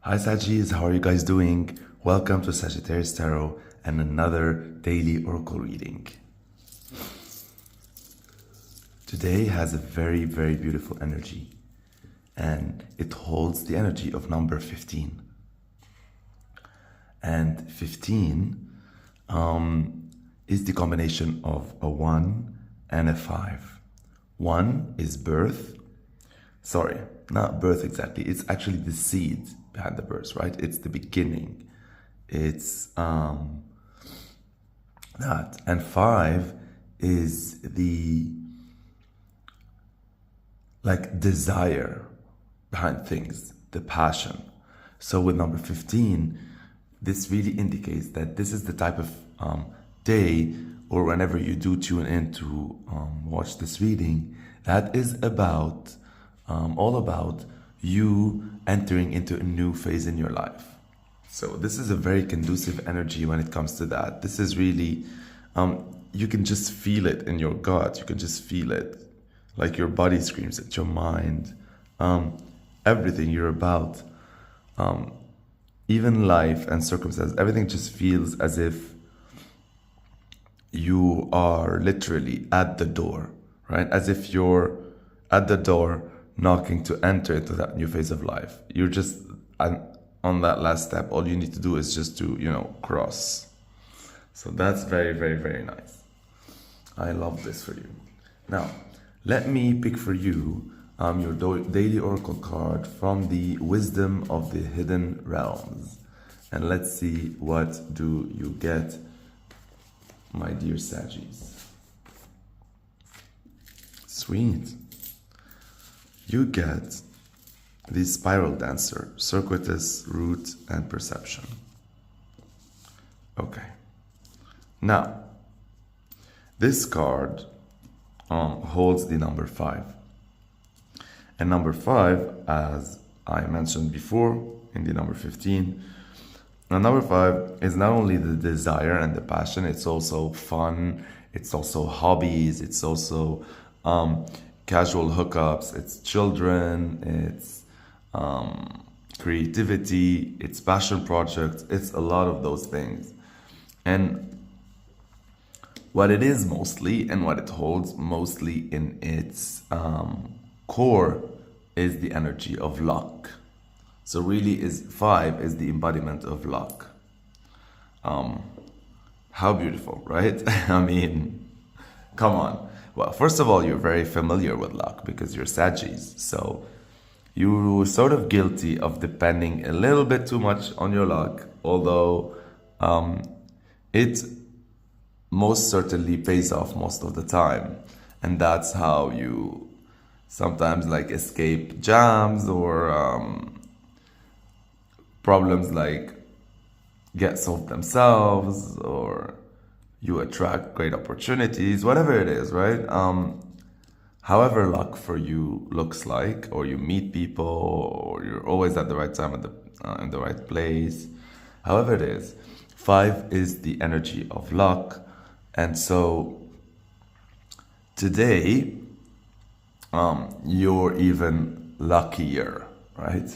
Hi Sagis, how are you guys doing? Welcome to Sagittarius Tarot and another daily oracle reading. Today has a very, very beautiful energy and it holds the energy of number 15. And 15 is the combination of a 1 and a 5. 1 is birth. Sorry, not birth exactly. It's actually the seed behind the birth, right? It's the beginning. It's that. And 5 is the desire behind things, the passion. So with number 15, this really indicates that this is the type of day, or whenever you do tune in to watch this reading, that is about all about you entering into a new phase in your life. So this is a very conducive energy when it comes to that. This is really, you can just feel it in your gut. You can just feel it, like your body screams at your mind. Everything you're about, even life and circumstances, everything just feels as if you are literally at the door, right? As if you're at the door knocking to enter into that new phase of life. You're just on that last step. All you need to do is just to, cross. So that's very, very, very nice. I love this for you. Now, let me pick for you your daily oracle card from the Wisdom of the Hidden Realms. And let's see what do you get, my dear Saggies. Sweet. You get the Spiral Dancer, Circuitous, Root, and Perception. Okay. Now, this card holds the number 5. And number 5, as I mentioned before in the number 15, number 5 is not only the desire and the passion, it's also fun, it's also hobbies, it's also casual hookups, it's children, it's creativity, it's passion projects, it's a lot of those things. And what it is mostly, and what it holds mostly in its core, is the energy of luck. So really 5 is the embodiment of luck. How beautiful, right? I mean, come on. Well, first of all, you're very familiar with luck because you're Saggies. So you're sort of guilty of depending a little bit too much on your luck, although it most certainly pays off most of the time. And that's how you sometimes escape jams or problems get solved themselves, or you attract great opportunities, whatever it is, right? However luck for you looks like, or you meet people, or you're always at the right time in the right place, however it is, 5 is the energy of luck. And so today, you're even luckier, right?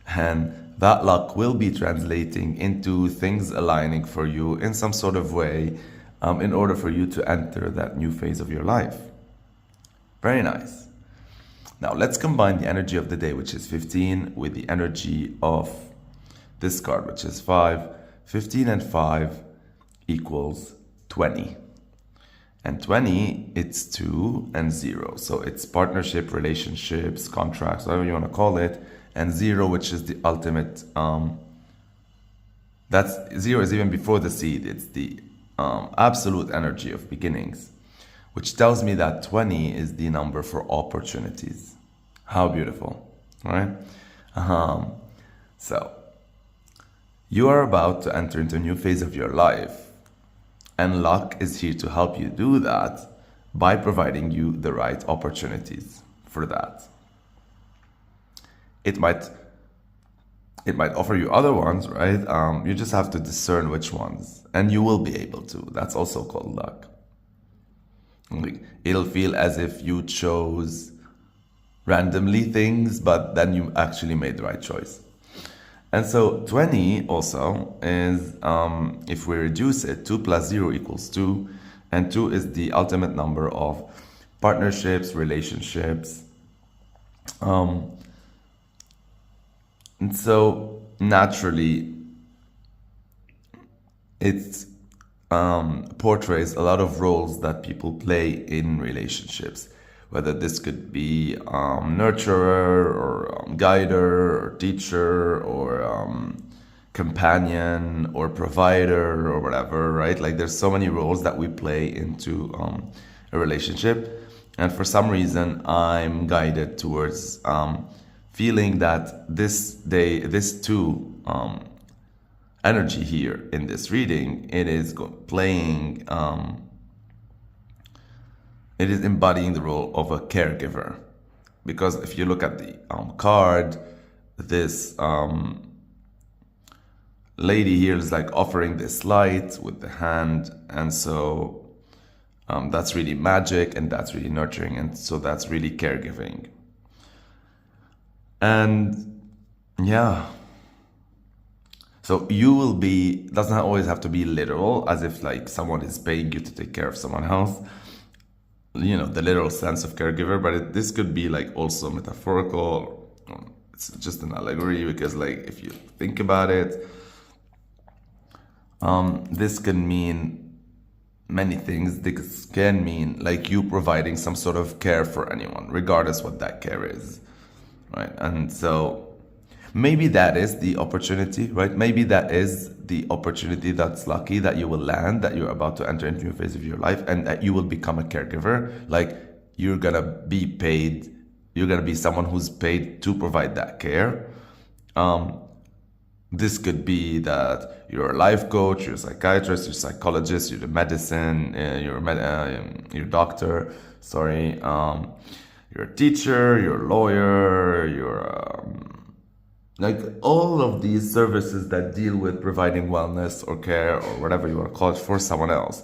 And that luck will be translating into things aligning for you in some sort of way, in order for you to enter that new phase of your life. Very nice. Now let's combine the energy of the day, which is 15, with the energy of this card, which is 5. 15 and 5 equals 20. And 20, it's 2 and 0. So it's partnership, relationships, contracts, whatever you want to call it. And 0, which is the ultimate, that's 0 is even before the seed. It's the absolute energy of beginnings, which tells me that 20 is the number for opportunities. How beautiful, right? So you are about to enter into a new phase of your life, and luck is here to help you do that by providing you the right opportunities for that. It might offer you other ones, right? You just have to discern which ones, and you will be able to. That's also called luck. It'll feel as if you chose randomly things, but then you actually made the right choice. And so 20 also is, if we reduce it, 2 plus 0 equals 2. And 2 is the ultimate number of partnerships, relationships. And so naturally, it portrays a lot of roles that people play in relationships. Whether this could be nurturer or guider or teacher or companion or provider or whatever, right? Like there's so many roles that we play into a relationship. And for some reason, I'm guided towards feeling that this two energy here in this reading, it is playing, it is embodying the role of a caregiver. Because if you look at the card, this lady here is like offering this light with the hand, and so that's really magic, and that's really nurturing, and so that's really caregiving. And yeah, so you will be, doesn't always have to be literal, as if like someone is paying you to take care of someone else, you know, the literal sense of caregiver, but this could be like also metaphorical. It's just an allegory, because like if you think about it, this can mean many things. This can mean like you providing some sort of care for anyone, regardless what that care is, right? And so maybe that is the opportunity, right? Maybe that is the opportunity that's lucky that you will land, that you're about to enter into a phase of your life, and that you will become a caregiver. Like you're gonna be paid, you're gonna be someone who's paid to provide that care. This could be that you're a life coach, you're a psychiatrist, you're a psychologist, you're a medicine, you're a doctor, sorry, you're a teacher, you're a lawyer, you're like all of these services that deal with providing wellness or care or whatever you want to call it for someone else.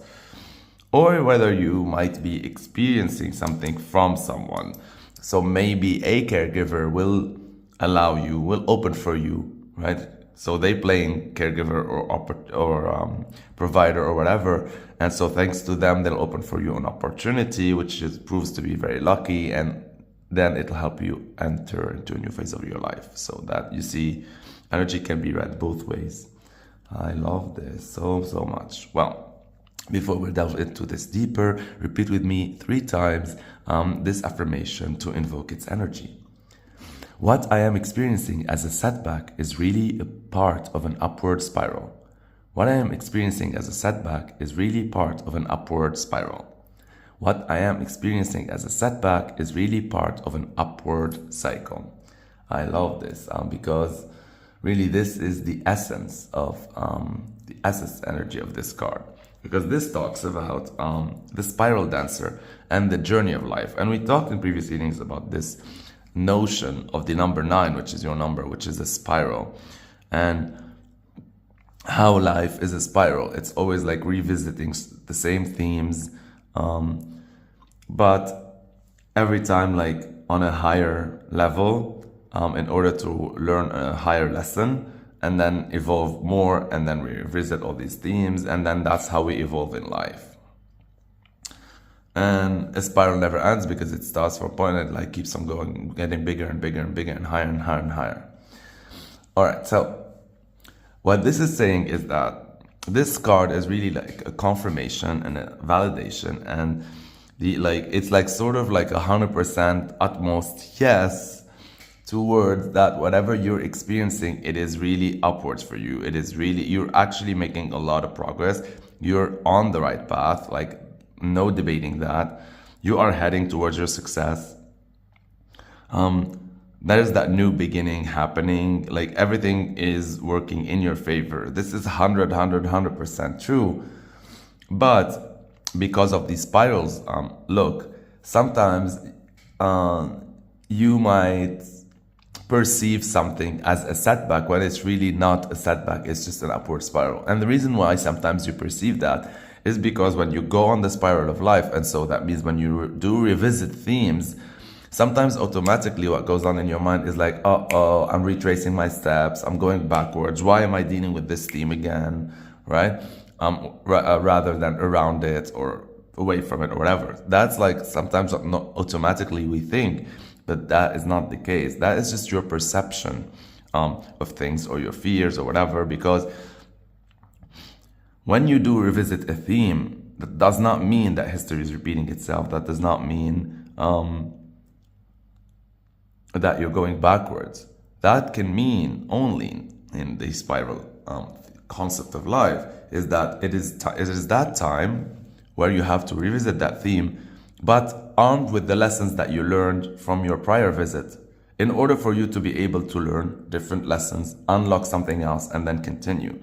Or whether you might be experiencing something from someone. So maybe a caregiver will allow you, will open for you, right? So they playing caregiver or provider or whatever. And so thanks to them, they'll open for you an opportunity, which proves to be very lucky, and then it'll help you enter into a new phase of your life. So that, you see, energy can be read both ways. I love this so much. Well, before we delve into this deeper, repeat with me 3 times this affirmation to invoke its energy. What I am experiencing as a setback is really a part of an upward spiral. What I am experiencing as a setback is really part of an upward spiral. What I am experiencing as a setback is really part of an upward cycle. I love this because really this is the essence of the essence energy of this card. Because this talks about the spiral dancer and the journey of life. And we talked in previous readings about this notion of the number 9, which is your number, which is a spiral. And how life is a spiral. It's always like revisiting the same themes, but every time like on a higher level, in order to learn a higher lesson and then evolve more, and then we revisit all these themes, and then that's how we evolve in life. And a spiral never ends, because it starts from a point and it like keeps on going, getting bigger and bigger and bigger and higher and higher and higher. All right, so what this is saying is that this card is really like a confirmation and a validation, and it's like sort of like 100% utmost yes towards that whatever you're experiencing, it is really upwards for you. It is really, you're actually making a lot of progress. You're on the right path, like no debating that. You are heading towards your success. There is that new beginning happening. Like everything is working in your favor. This is 100% true. But because of these spirals, look, sometimes you might perceive something as a setback when it's really not a setback, it's just an upward spiral. And the reason why sometimes you perceive that is because when you go on the spiral of life, and so that means when you do revisit themes, sometimes automatically what goes on in your mind is like, uh-oh, I'm retracing my steps, I'm going backwards, why am I dealing with this theme again, right? Rather than around it or away from it or whatever. That's like sometimes not automatically we think, but that is not the case. That is just your perception of things or your fears or whatever, because when you do revisit a theme, that does not mean that history is repeating itself. That does not mean that you're going backwards. That can mean only in the spiral concept of life is that it is that time where you have to revisit that theme, but armed with the lessons that you learned from your prior visit, in order for you to be able to learn different lessons, unlock something else, and then continue.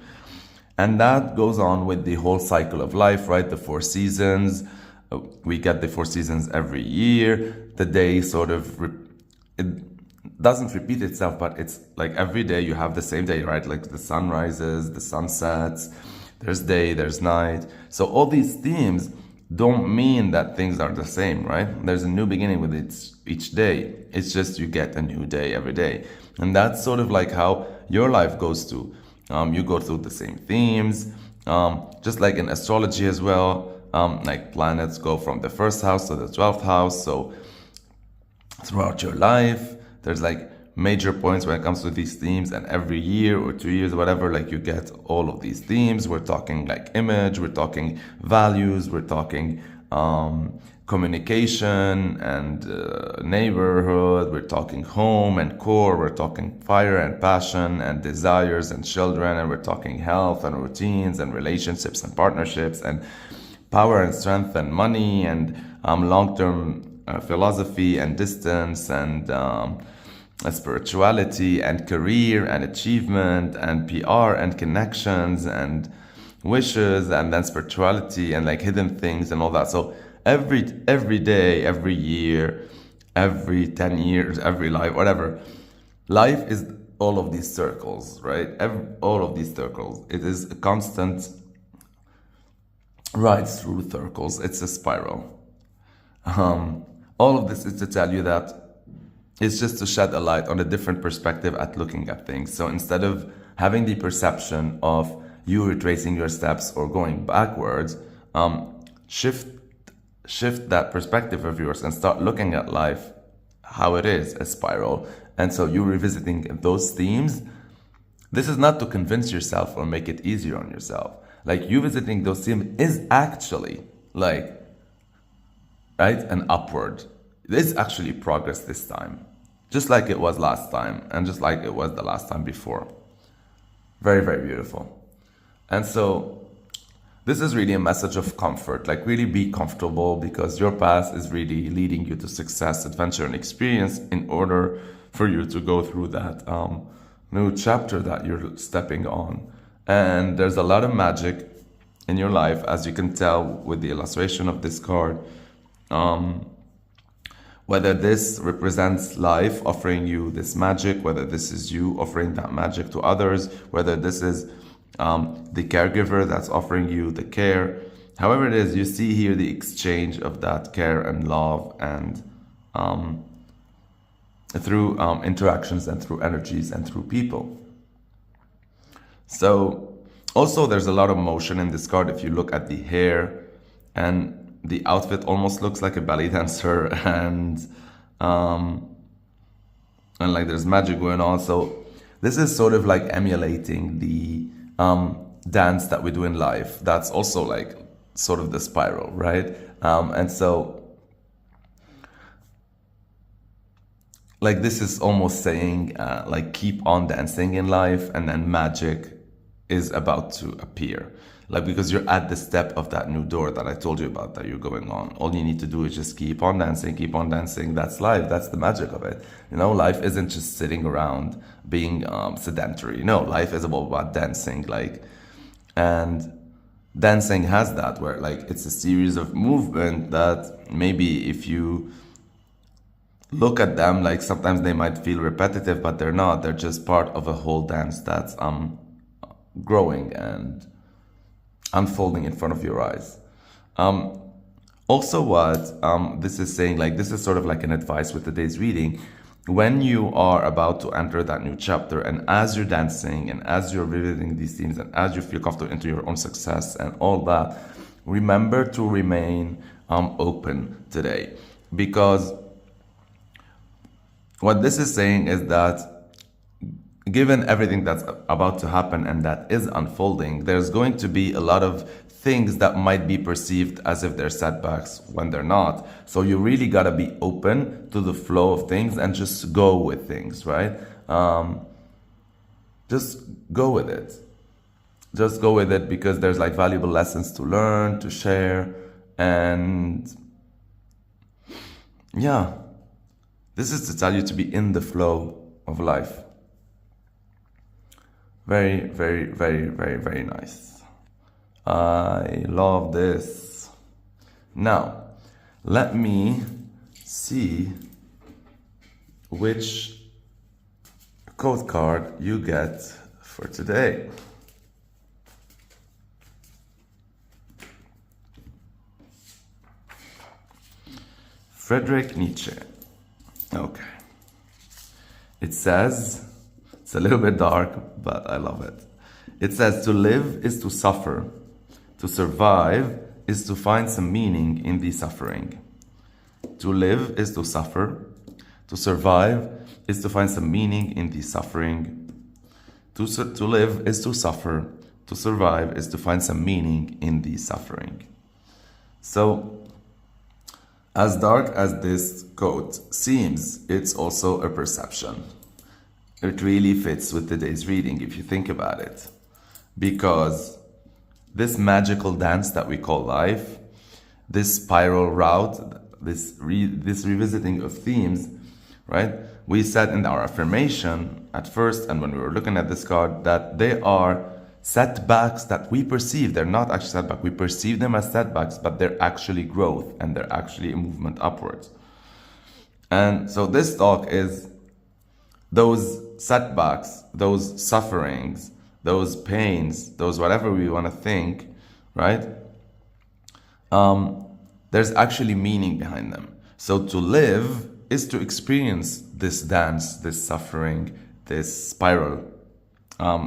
And that goes on with the whole cycle of life, right? The 4 seasons. We get the 4 seasons every year. The day sort of, it doesn't repeat itself, but it's like every day you have the same day, right? Like the sun rises, the sun sets, there's day, there's night. So all these themes don't mean that things are the same, right? There's a new beginning with each day. It's just you get a new day every day. And that's sort of like how your life goes to. You go through the same themes, just like in astrology as well. Like planets go from the 1st house to the 12th house. So throughout your life, there's like major points when it comes to these themes, and every year or 2 years, whatever, like you get all of these themes. We're talking like image, we're talking values, we're talking communication and neighborhood, we're talking home and core, we're talking fire and passion and desires and children, and we're talking health and routines and relationships and partnerships and power and strength and money and long-term philosophy and distance and spirituality and career and achievement and PR and connections and wishes, and then spirituality and like hidden things and all that. So every day, every year, every 10 years, every life, whatever, life is all of these circles, right? All of these circles. It is a constant ride through circles. It's a spiral. All of this is to tell you that it's just to shed a light on a different perspective at looking at things. So instead of having the perception of you retracing your steps or going backwards, shift that perspective of yours and start looking at life how it is, a spiral. And so you revisiting those themes, this is not to convince yourself or make it easier on yourself. Like you visiting those themes is actually like, right, an upward. There's actually progress this time, just like it was last time and just like it was the last time before. Very, very beautiful. And so this is really a message of comfort, like really be comfortable, because your path is really leading you to success, adventure, and experience in order for you to go through that new chapter that you're stepping on. And there's a lot of magic in your life, as you can tell with the illustration of this card. Whether this represents life offering you this magic, whether this is you offering that magic to others, whether this is the caregiver that's offering you the care. However it is, you see here the exchange of that care and love and through interactions and through energies and through people. So also there's a lot of motion in this card. If you look at the hair, and the outfit almost looks like a ballet dancer, and like there's magic going on. So this is sort of like emulating the dance that we do in life. That's also like sort of the spiral, right? And so like this is almost saying like keep on dancing in life, and then magic is about to appear. Like, because you're at the step of that new door that I told you about that you're going on. All you need to do is just keep on dancing, keep on dancing. That's life. That's the magic of it. You know, life isn't just sitting around being sedentary. No, life is about dancing. Like, and dancing has that, where like it's a series of movement that maybe if you look at them, like sometimes they might feel repetitive, but they're not. They're just part of a whole dance that's growing and unfolding in front of your eyes. Also what this is saying, like this is sort of like an advice with today's reading. When you are about to enter that new chapter, and as you're dancing and as you're revisiting these themes and as you feel comfortable into your own success and all that, remember to remain open today. Because what this is saying is that given everything that's about to happen and that is unfolding, there's going to be a lot of things that might be perceived as if they're setbacks when they're not. So you really gotta be open to the flow of things and just go with things, right? Just go with it. Just go with it, because there's like valuable lessons to learn, to share, and yeah, this is to tell you to be in the flow of life. Very, very, very, very, very nice. I love this. Now, let me see which code card you get for today. Friedrich Nietzsche. Okay. It says, it's a little bit dark, but I love it. It says, to live is to suffer. To survive is to find some meaning in the suffering. To live is to suffer. To survive is to find some meaning in the suffering. To live is to suffer. To survive is to find some meaning in the suffering. So, as dark as this quote seems, it's also a perception. It really fits with today's reading if you think about it. Because this magical dance that we call life, this spiral route, this revisiting of themes, right? We said in our affirmation at first, and when we were looking at this card, that they are setbacks that we perceive. They're not actually setbacks. We perceive them as setbacks, but they're actually growth and they're actually a movement upwards. And so this talk is those setbacks, those sufferings, those pains, those whatever we want to think, right? There's actually meaning behind them. So to live is to experience this dance, this suffering, this spiral,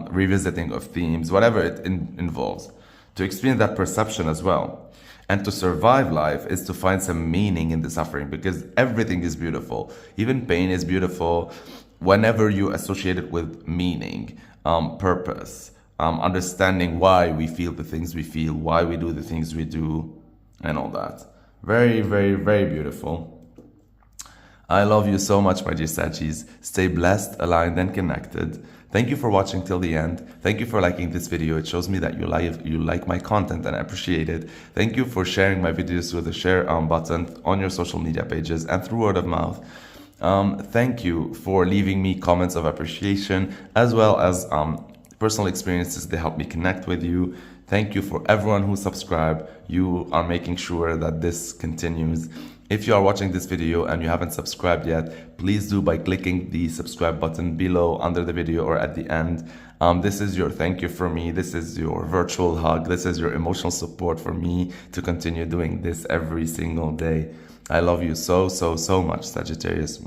revisiting of themes, whatever it involves. To experience that perception as well. And to survive life is to find some meaning in the suffering, because everything is beautiful. Even pain is beautiful whenever you associate it with meaning. Purpose, understanding why we feel the things we feel, why we do the things we do, and all that. Very, very, very beautiful. I love you so much, my dear Saggies. Stay blessed, aligned, and connected. Thank you for watching till the end. Thank you for liking this video. It shows me that you like my content, and I appreciate it. Thank you for sharing my videos with the share button on your social media pages and through word of mouth. Thank you for leaving me comments of appreciation, as well as personal experiences that help me connect with you. Thank you for everyone who subscribed. You are making sure that this continues. If you are watching this video and you haven't subscribed yet, please do by clicking the subscribe button below, under the video, or at the end. This is your thank you for me. This is your virtual hug. This is your emotional support for me to continue doing this every single day. I love you so, so, so much, Sagittarius.